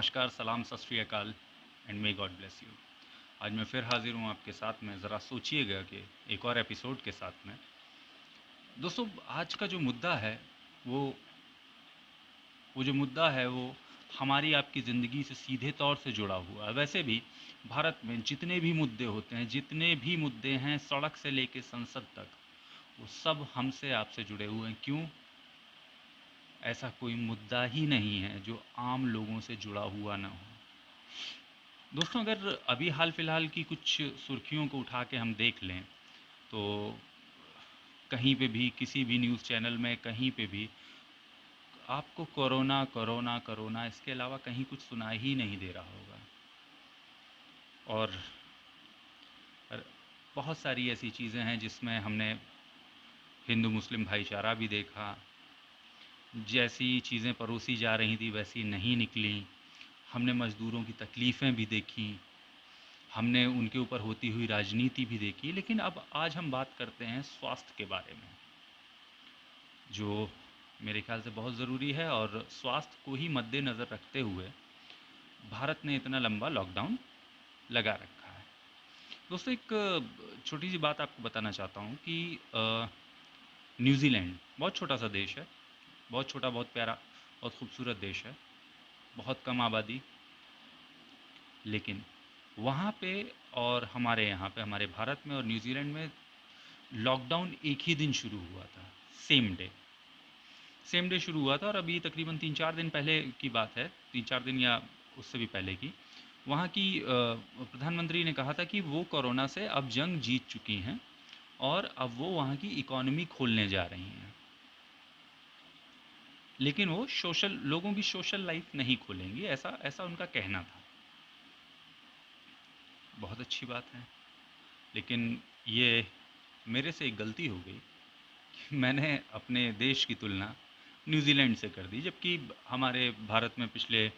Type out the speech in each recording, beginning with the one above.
नमस्कार, सलाम, सत श्री अकाल and may God bless you. आज मैं फिर हाज़िर हूँ आपके साथ में। ज़रा सोचिएगा कि एक और एपिसोड के साथ में। दोस्तों, आज का जो मुद्दा है वो वो जो मुद्दा है वो हमारी आपकी ज़िंदगी से सीधे तौर से जुड़ा हुआ है। वैसे भी भारत में जितने भी मुद्दे होते हैं, जितने भी मुद्दे हैं सड़क से लेके संसद तक, वो सब हमसे आपसे जुड़े हुए हैं। क्यों? ऐसा कोई मुद्दा ही नहीं है जो आम लोगों से जुड़ा हुआ ना हो। दोस्तों, अगर अभी हाल फिलहाल की कुछ सुर्खियों को उठा के हम देख लें तो कहीं पे भी, किसी भी न्यूज़ चैनल में, कहीं पे भी आपको कोरोना कोरोना कोरोना इसके अलावा कहीं कुछ सुनाई ही नहीं दे रहा होगा। और बहुत सारी ऐसी चीज़ें हैं जिसमें हमने हिंदू मुस्लिम भाईचारा भी देखा। जैसी चीज़ें परोसी जा रही थी वैसी नहीं निकली। हमने मज़दूरों की तकलीफ़ें भी देखी, हमने उनके ऊपर होती हुई राजनीति भी देखी। लेकिन अब आज हम बात करते हैं स्वास्थ्य के बारे में, जो मेरे ख्याल से बहुत ज़रूरी है। और स्वास्थ्य को ही मद्देनज़र रखते हुए भारत ने इतना लंबा लॉकडाउन लगा रखा है। दोस्तों, एक छोटी सी बात आपको बताना चाहता हूँ कि न्यूज़ीलैंड बहुत छोटा सा देश है, बहुत छोटा, बहुत प्यारा, बहुत खूबसूरत देश है, बहुत कम आबादी। लेकिन वहाँ पे और हमारे यहाँ पे, हमारे भारत में और न्यूज़ीलैंड में लॉकडाउन एक ही दिन शुरू हुआ था। सेम डे, सेम डे शुरू हुआ था। और अभी तकरीबन 3-4 दिन पहले की बात है, 3-4 दिन या उससे भी पहले की, वहाँ की प्रधानमंत्री ने कहा था कि वो कोरोना से अब जंग जीत चुकी हैं और अब वो वहाँ की इकॉनमी खोलने जा रही हैं। लेकिन वो लोगों की सोशल लाइफ नहीं खोलेंगी, ऐसा ऐसा उनका कहना था। बहुत अच्छी बात है। लेकिन ये मेरे से एक गलती हो गई कि मैंने अपने देश की तुलना न्यूज़ीलैंड से कर दी। जबकि हमारे भारत में पिछले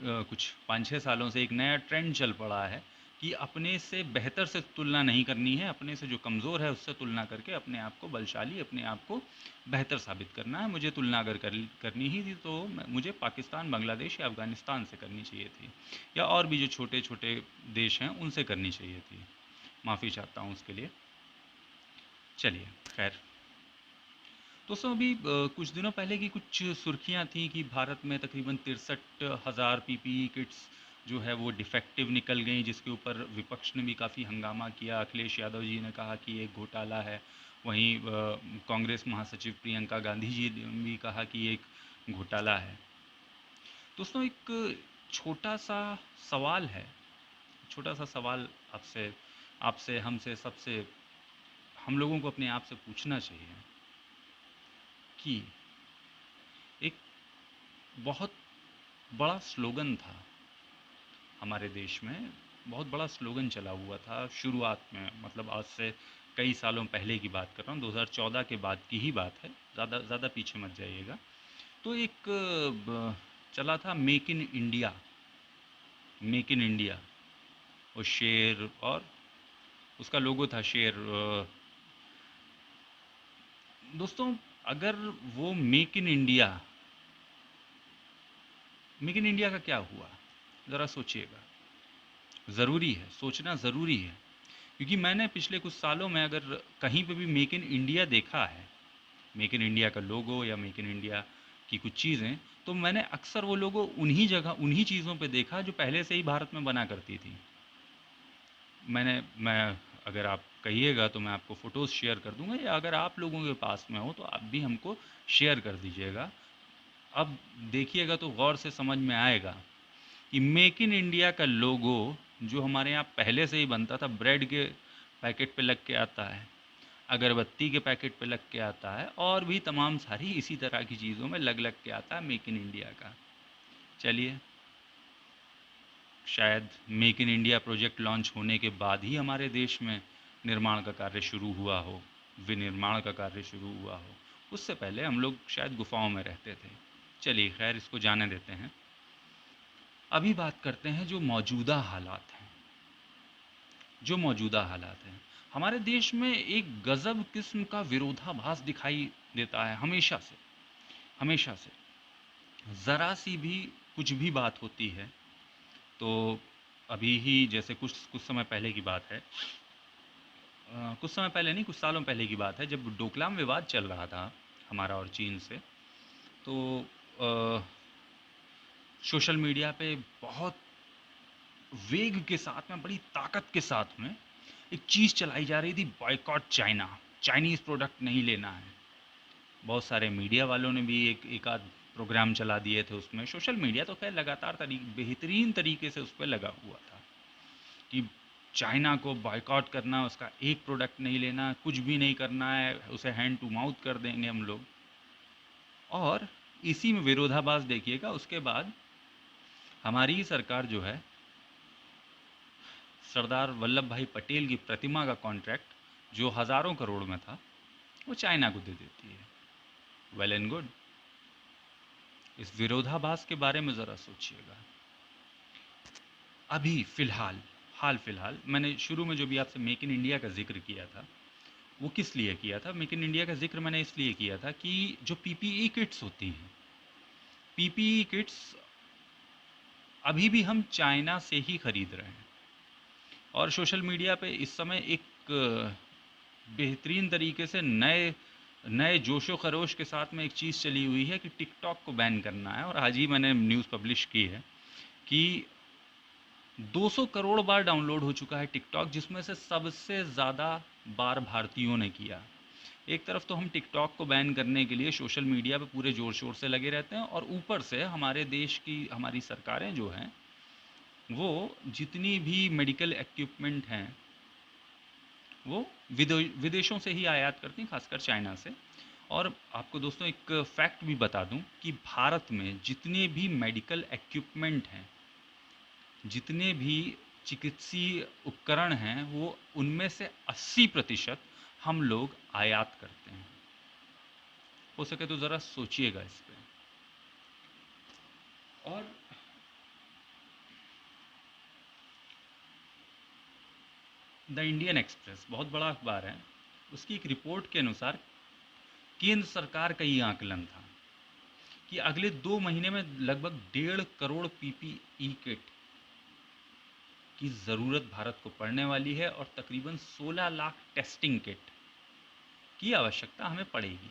कुछ 5-6 सालों से एक नया ट्रेंड चल पड़ा है कि अपने से बेहतर से तुलना नहीं करनी है, अपने से जो कमज़ोर है उससे तुलना करके अपने आप को बलशाली, अपने आप को बेहतर साबित करना है। मुझे तुलना अगर करनी ही थी तो मुझे पाकिस्तान, बांग्लादेश या अफ़गानिस्तान से करनी चाहिए थी, या और भी जो छोटे छोटे देश हैं उनसे करनी चाहिए थी। माफ़ी चाहता हूँ उसके लिए। चलिए, खैर। दोस्तों, अभी कुछ दिनों पहले की कुछ सुर्खियां थी कि भारत में तकरीबन 63,000 पीपीई किट्स जो है वो डिफेक्टिव निकल गई, जिसके ऊपर विपक्ष ने भी काफ़ी हंगामा किया। अखिलेश यादव जी ने कहा कि एक घोटाला है। वहीं कांग्रेस महासचिव प्रियंका गांधी जी ने भी कहा कि एक घोटाला है। दोस्तों, एक छोटा सा सवाल है, छोटा सा सवाल आपसे आपसे हमसे सबसे, हम लोगों को अपने आप से पूछना चाहिए कि एक बहुत बड़ा स्लोगन था हमारे देश में, बहुत बड़ा स्लोगन चला हुआ था शुरुआत में, मतलब आज से कई सालों पहले की बात कर रहा हूँ, 2014 के बाद की ही बात है, ज़्यादा ज़्यादा पीछे मत जाइएगा। तो एक चला था make in India, make in India. वो शेर, और उसका लोगो था शेर। दोस्तों, अगर वो मेक इन इंडिया का क्या हुआ, ज़रा सोचिएगा। ज़रूरी है, सोचना ज़रूरी है। क्योंकि मैंने पिछले कुछ सालों में अगर कहीं पे भी मेक इन इंडिया देखा है, मेक इन इंडिया का लोगो या मेक इन इंडिया की कुछ चीज़ें, तो मैंने अक्सर वो लोगो उन्हीं जगह, उन्हीं चीज़ों पे देखा जो पहले से ही भारत में बना करती थी। मैं अगर आप कहिएगा तो मैं आपको फ़ोटोज़ शेयर कर दूंगा, या अगर आप लोगों के पास में हो तो आप भी हमको शेयर कर दीजिएगा। अब देखिएगा तो गौर से समझ में आएगा कि मेक इन इंडिया का लोगो जो हमारे यहाँ पहले से ही बनता था, ब्रेड के पैकेट पे लग के आता है, अगरबत्ती के पैकेट पे लग के आता है, और भी तमाम सारी इसी तरह की चीज़ों में लग लग के आता है मेक इन इंडिया का। चलिए, शायद make in India project launch होने के बाद ही हमारे देश में निर्माण का कार्य शुरू हुआ हो, विनिर्माण का कार्य शुरू हुआ हो। उससे पहले हम लोग शायद गुफाओं में रहते थे। चलिए, खैर, इसको जाने देते हैं। अभी बात करते हैं जो मौजूदा हालात हैं। जो मौजूदा हालात हैं, हमारे देश में एक गज़ब किस्म का विरोधाभास दिखाई देता है हमेशा से, हमेशा से। ज़रा सी भी कुछ भी बात होती है तो अभी ही जैसे कुछ कुछ समय पहले की बात है, कुछ समय पहले नहीं, कुछ सालों पहले की बात है, जब डोकलाम विवाद चल रहा था हमारा और चीन से, तो अ, सोशल मीडिया पे बहुत वेग के साथ में, बड़ी ताकत के साथ में एक चीज़ चलाई जा रही थी, बॉयकॉट चाइना, चाइनीज़ प्रोडक्ट नहीं लेना है। बहुत सारे मीडिया वालों ने भी एक आध प्रोग्राम चला दिए थे उसमें। सोशल मीडिया तो खैर लगातार बेहतरीन तरीके से उस पर लगा हुआ था कि चाइना को बॉयकॉट करना, उसका एक प्रोडक्ट नहीं लेना, कुछ भी नहीं करना है, उसे हैंड टू माउथ कर देंगे हम लोग। और इसी में विरोधाभास देखिएगा, उसके बाद हमारी ही सरकार जो है, सरदार वल्लभ भाई पटेल की प्रतिमा का कॉन्ट्रैक्ट जो हज़ारों करोड़ में था, वो चाइना को दे देती है। Well and good. इस विरोधाभास के बारे में ज़रा सोचिएगा। अभी फ़िलहाल, हाल फिलहाल मैंने शुरू में जो भी आपसे मेक इन इंडिया का जिक्र किया था, वो किस लिए किया था? मेक इन इंडिया का जिक्र मैंने इसलिए किया था कि जो पीपीई किट्स होती हैं, पीपीई किट्स अभी भी हम चाइना से ही खरीद रहे हैं। और सोशल मीडिया पे इस समय एक बेहतरीन तरीके से नए नए जोशो खरोश के साथ में एक चीज़ चली हुई है कि टिकटॉक को बैन करना है। और आज ही मैंने न्यूज़ पब्लिश की है कि 200 करोड़ बार डाउनलोड हो चुका है टिकटॉक, जिसमें से सबसे ज़्यादा बार भारतीयों ने किया। एक तरफ तो हम टिकटॉक को बैन करने के लिए सोशल मीडिया पे पूरे ज़ोर शोर से लगे रहते हैं, और ऊपर से हमारे देश की हमारी सरकारें जो हैं, वो जितनी भी मेडिकल इक्विपमेंट हैं वो विदेशों से ही आयात करती हैं, खासकर चाइना से। और आपको दोस्तों एक फैक्ट भी बता दूं कि भारत में जितने भी मेडिकल इक्विपमेंट हैं, जितने भी चिकित्सीय उपकरण हैं, वो उनमें से 80% हम लोग आयात करते हैं। हो सके तो ज़रा सोचिएगा इस पे। और द इंडियन एक्सप्रेस बहुत बड़ा अखबार है, उसकी एक रिपोर्ट के अनुसार केंद्र सरकार का ये आकलन था कि अगले 2 महीने में लगभग 1.5 करोड़ पीपीई किट की ज़रूरत भारत को पड़ने वाली है, और तकरीबन 16 लाख टेस्टिंग किट की आवश्यकता हमें पड़ेगी।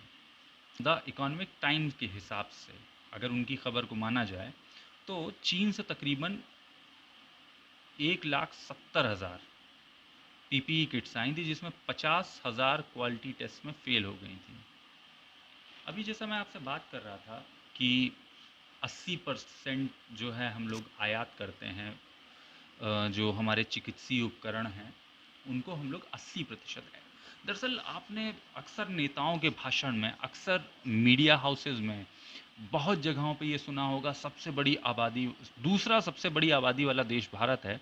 द इकोनॉमिक टाइम्स के हिसाब से, अगर उनकी खबर को माना जाए, तो चीन से तकरीबन 1,70,000 पीपीई किट्स आई थी, जिसमें 50,000 क्वालिटी टेस्ट में फेल हो गई थी। अभी जैसा मैं आपसे बात कर रहा था कि 80% जो है हम लोग आयात करते हैं, जो हमारे चिकित्सीय उपकरण हैं उनको हम लोग 80% है। दरअसल आपने अक्सर नेताओं के भाषण में, अक्सर मीडिया हाउसेज में, बहुत जगहों पे ये सुना होगा, सबसे बड़ी आबादी, दूसरा सबसे बड़ी आबादी वाला देश भारत है,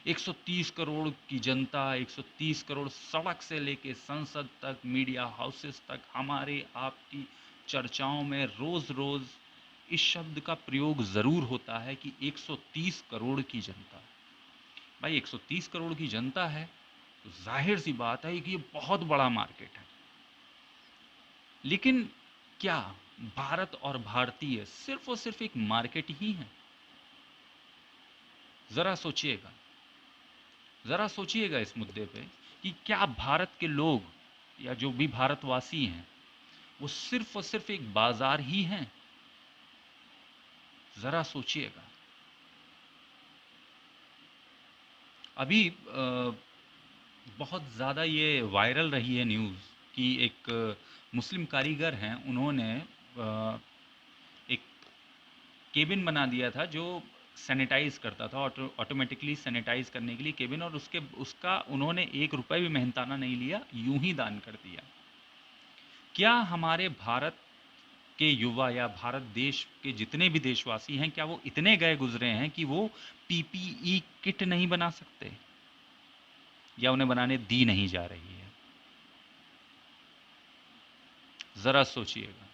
130 करोड़ की जनता, 130 करोड़, सड़क से लेके संसद तक, मीडिया हाउसेज तक, हमारे आपकी चर्चाओं में रोज़ रोज़ इस शब्द का प्रयोग ज़रूर होता है कि 130 करोड़ की जनता। भाई 130 करोड़ की जनता है तो जाहिर सी बात है कि ये बहुत बड़ा मार्केट है। लेकिन क्या भारत और भारतीय सिर्फ और सिर्फ एक मार्केट ही है? जरा सोचिएगा, जरा सोचिएगा इस मुद्दे पे कि क्या भारत के लोग या जो भी भारतवासी हैं वो सिर्फ और सिर्फ एक बाजार ही हैं? जरा सोचिएगा। अभी बहुत ज़्यादा ये वायरल रही है न्यूज़ कि एक मुस्लिम कारीगर हैं, उन्होंने एक केबिन बना दिया था जो सैनिटाइज करता था, ऑटोमेटिकली सैनिटाइज करने के लिए केबिन, और उसका उन्होंने 1 रुपये भी मेहनताना नहीं लिया, यूं ही दान कर दिया। क्या हमारे भारत के युवा या भारत देश के जितने भी देशवासी हैं, क्या वो इतने गए गुजरे हैं कि वो पीपीई किट नहीं बना सकते, या उन्हें बनाने दी नहीं जा रही है? ज़रा सोचिएगा।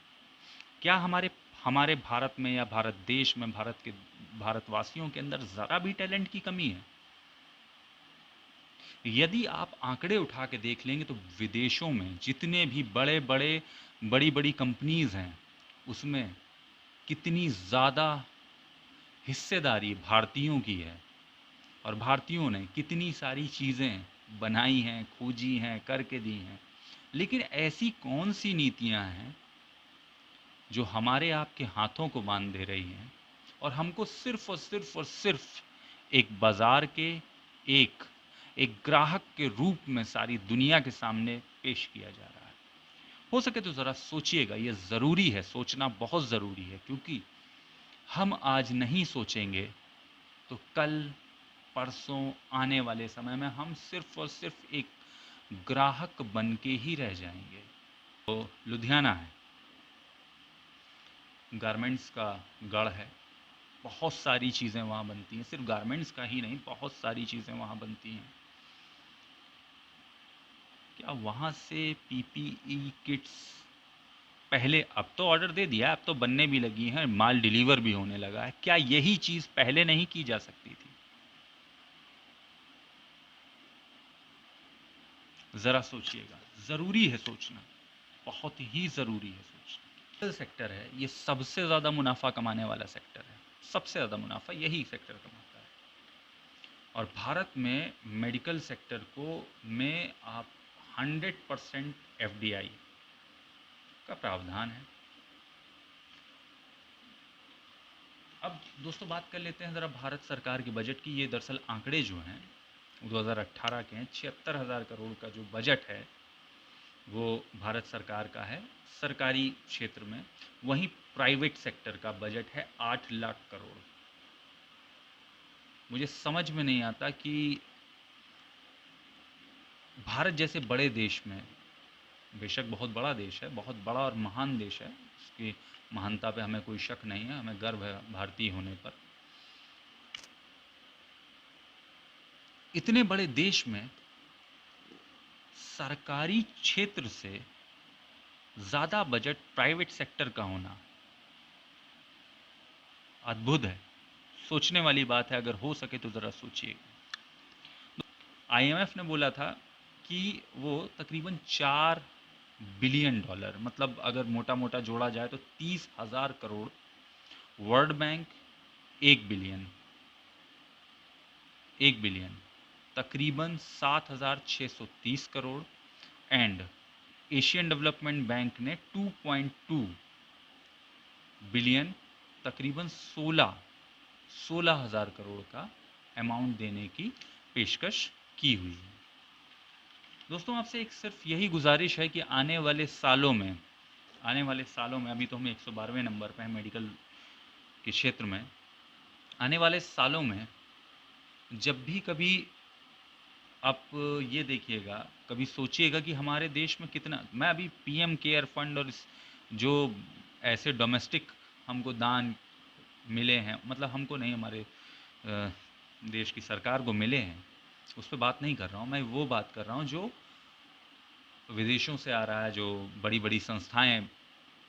क्या हमारे हमारे भारत में या भारत देश में, भारतवासियों के अंदर ज़रा भी टैलेंट की कमी है? यदि आप आंकड़े उठा के देख लेंगे तो विदेशों में जितने भी बड़ी बड़ी कंपनीज हैं, उसमें कितनी ज़्यादा हिस्सेदारी भारतीयों की है। और भारतीयों ने कितनी सारी चीज़ें बनाई हैं, खोजी हैं, करके दी हैं। लेकिन ऐसी कौन सी नीतियां हैं जो हमारे आपके हाथों को बांध दे रही हैं और हमको सिर्फ और सिर्फ और सिर्फ एक बाजार के एक एक ग्राहक के रूप में सारी दुनिया के सामने पेश किया जा रहा है। हो सके तो ज़रा सोचिएगा, ये ज़रूरी है, सोचना बहुत ज़रूरी है, क्योंकि हम आज नहीं सोचेंगे तो कल, परसों, आने वाले समय में हम सिर्फ और सिर्फ एक ग्राहक बन के ही रह जाएंगे। तो लुधियाना है, गारमेंट्स का गढ़ है, बहुत सारी चीज़ें वहाँ बनती हैं, सिर्फ गारमेंट्स का ही नहीं, बहुत सारी चीज़ें वहाँ बनती हैं। क्या वहाँ से पीपीई किट्स पहले, अब तो ऑर्डर दे दिया, अब तो बनने भी लगी हैं, माल डिलीवर भी होने लगा है, क्या यही चीज़ पहले नहीं की जा सकती थी? ज़रा सोचिएगा, ज़रूरी है सोचना, बहुत ही ज़रूरी है सोचना। सेक्टर है ये, सबसे ज़्यादा मुनाफा कमाने वाला सेक्टर है, सबसे ज़्यादा मुनाफा यही सेक्टर कमाता है। और भारत में मेडिकल सेक्टर को में आप 100% एफडीआई का प्रावधान है। अब दोस्तों बात कर लेते हैं ज़रा भारत सरकार के बजट की। ये दरअसल आंकड़े जो हैं 2018 के हैं। 76,000 करोड़ का जो बजट है वो भारत सरकार का है सरकारी क्षेत्र में। वहीं प्राइवेट सेक्टर का बजट है 8 लाख करोड़। मुझे समझ में नहीं आता कि भारत जैसे बड़े देश में, बेशक बहुत बड़ा देश है, बहुत बड़ा और महान देश है, उसकी महानता पे हमें कोई शक नहीं है, हमें गर्व है भारतीय होने पर। इतने बड़े देश में सरकारी क्षेत्र से ज़्यादा बजट प्राइवेट सेक्टर का होना अद्भुत है, सोचने वाली बात है। अगर हो सके तो ज़रा सोचिए। आईएमएफ ने बोला था कि वो तकरीबन 4 बिलियन डॉलर, मतलब अगर मोटा मोटा जोड़ा जाए तो 30,000 crore. World bank 1 billion, 1 billion, तकरीबन 7,630 crore. And Asian development bank ने 2.2 बिलियन, तकरीबन 16,000 करोड़ का अमाउंट देने की पेशकश की हुई है। दोस्तों आपसे एक सिर्फ यही गुजारिश है कि आने वाले सालों में, अभी तो हम 112वें नंबर पे हैं मेडिकल के क्षेत्र में, आने वाले सालों में जब भी कभी आप ये देखिएगा, कभी सोचिएगा कि हमारे देश में कितना, मैं अभी पीएम केयर फंड और जो ऐसे डोमेस्टिक हमको दान मिले हैं, मतलब हमको नहीं, हमारे देश की सरकार को मिले हैं, उस पर बात नहीं कर रहा हूँ मैं। वो बात कर रहा हूँ जो विदेशों से आ रहा है, जो बड़ी बड़ी संस्थाएं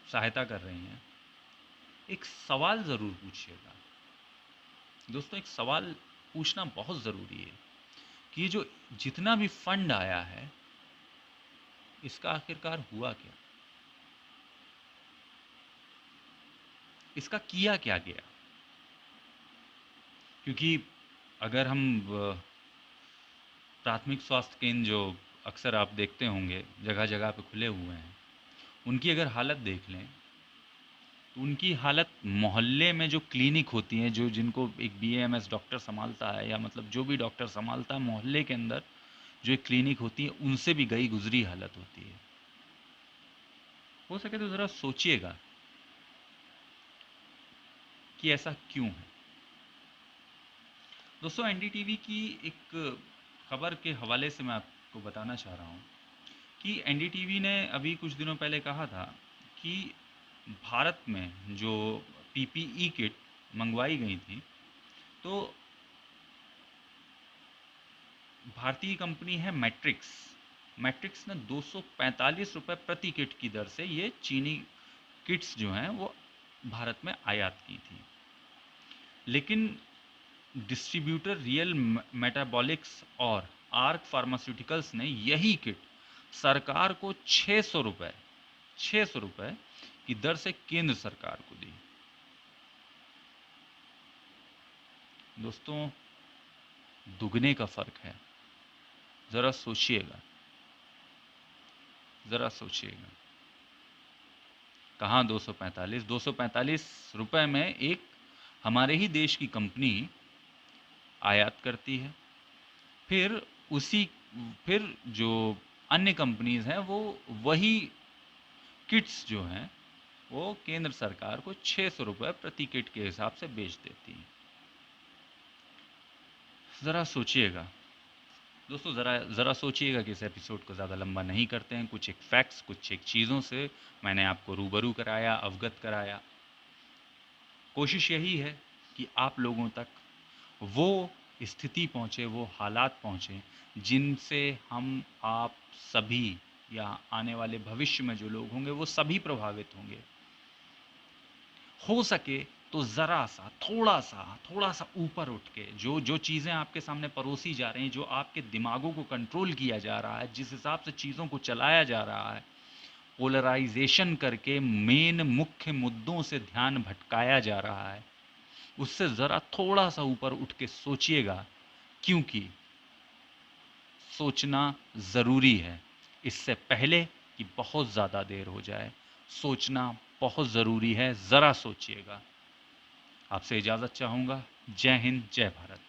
सहायता कर रही हैं। एक सवाल ज़रूर पूछिएगा दोस्तों, एक सवाल पूछना बहुत ज़रूरी है कि ये जो जितना भी फंड आया है इसका आखिरकार हुआ क्या, इसका किया क्या गया। क्योंकि अगर हम प्राथमिक स्वास्थ्य केंद्र जो अक्सर आप देखते होंगे जगह जगह पे खुले हुए हैं, उनकी अगर हालत देख लें तो उनकी हालत, मोहल्ले में जो क्लिनिक होती हैं, जो जिनको एक बीएएमएस डॉक्टर संभालता है, या मतलब जो भी डॉक्टर संभालता है, मोहल्ले के अंदर जो एक क्लिनिक होती है उनसे भी गई गुजरी हालत होती है। हो सके तो ज़रा सोचिएगा कि ऐसा क्यों है। दोस्तों एनडीटीवी की एक खबर के हवाले से मैं आपको बताना चाह रहा हूँ कि एनडीटीवी ने अभी कुछ दिनों पहले कहा था कि भारत में जो पीपीई किट मंगवाई गई थी, तो भारतीय कंपनी है मैट्रिक्स, मैट्रिक्स ने 245 रुपये प्रति किट की दर से ये चीनी किट्स जो हैं वो भारत में आयात की थी। लेकिन डिस्ट्रीब्यूटर रियल मेटाबॉलिक्स और आर्क फार्मास्यूटिकल्स ने यही किट सरकार को 600 रुपये की दर से केंद्र सरकार को दी। दोस्तों दुगने का फ़र्क है। ज़रा सोचिएगा, ज़रा सोचिएगा। कहाँ 245, 245 रुपए में एक हमारे ही देश की कंपनी आयात करती है। फिर उसी फिर जो अन्य कंपनीज़ हैं वो वही किट्स जो हैं वो केंद्र सरकार को 600 रुपये प्रति किट के हिसाब से बेच देती हैं। ज़रा सोचिएगा दोस्तों, ज़रा ज़रा सोचिएगा कि इस एपिसोड को ज़्यादा लंबा नहीं करते हैं। कुछ एक फैक्ट्स, कुछ एक चीज़ों से मैंने आपको रूबरू कराया, अवगत कराया। कोशिश यही है कि आप लोगों तक वो स्थिति पहुँचे, वो हालात पहुँचे जिनसे हम आप सभी या आने वाले भविष्य में जो लोग होंगे वो सभी प्रभावित होंगे। हो सके तो ज़रा-सा, थोड़ा-सा, थोड़ा-सा ऊपर उठ के जो जो चीज़ें आपके सामने परोसी जा रही हैं, जो आपके दिमागों को कंट्रोल किया जा रहा है, जिस हिसाब से चीज़ों को चलाया जा रहा है, पोलराइज़ेशन करके मेन मुख्य मुद्दों से ध्यान भटकाया जा रहा है, उससे ज़रा थोड़ा-सा ऊपर उठ के सोचिएगा, क्योंकि सोचना ज़रूरी है, इससे पहले कि बहुत ज़्यादा देर हो जाए। सोचना बहुत ज़रूरी है, ज़रा सोचिएगा। आपसे इजाज़त चाहूँगा। जय हिंद, जय भारत।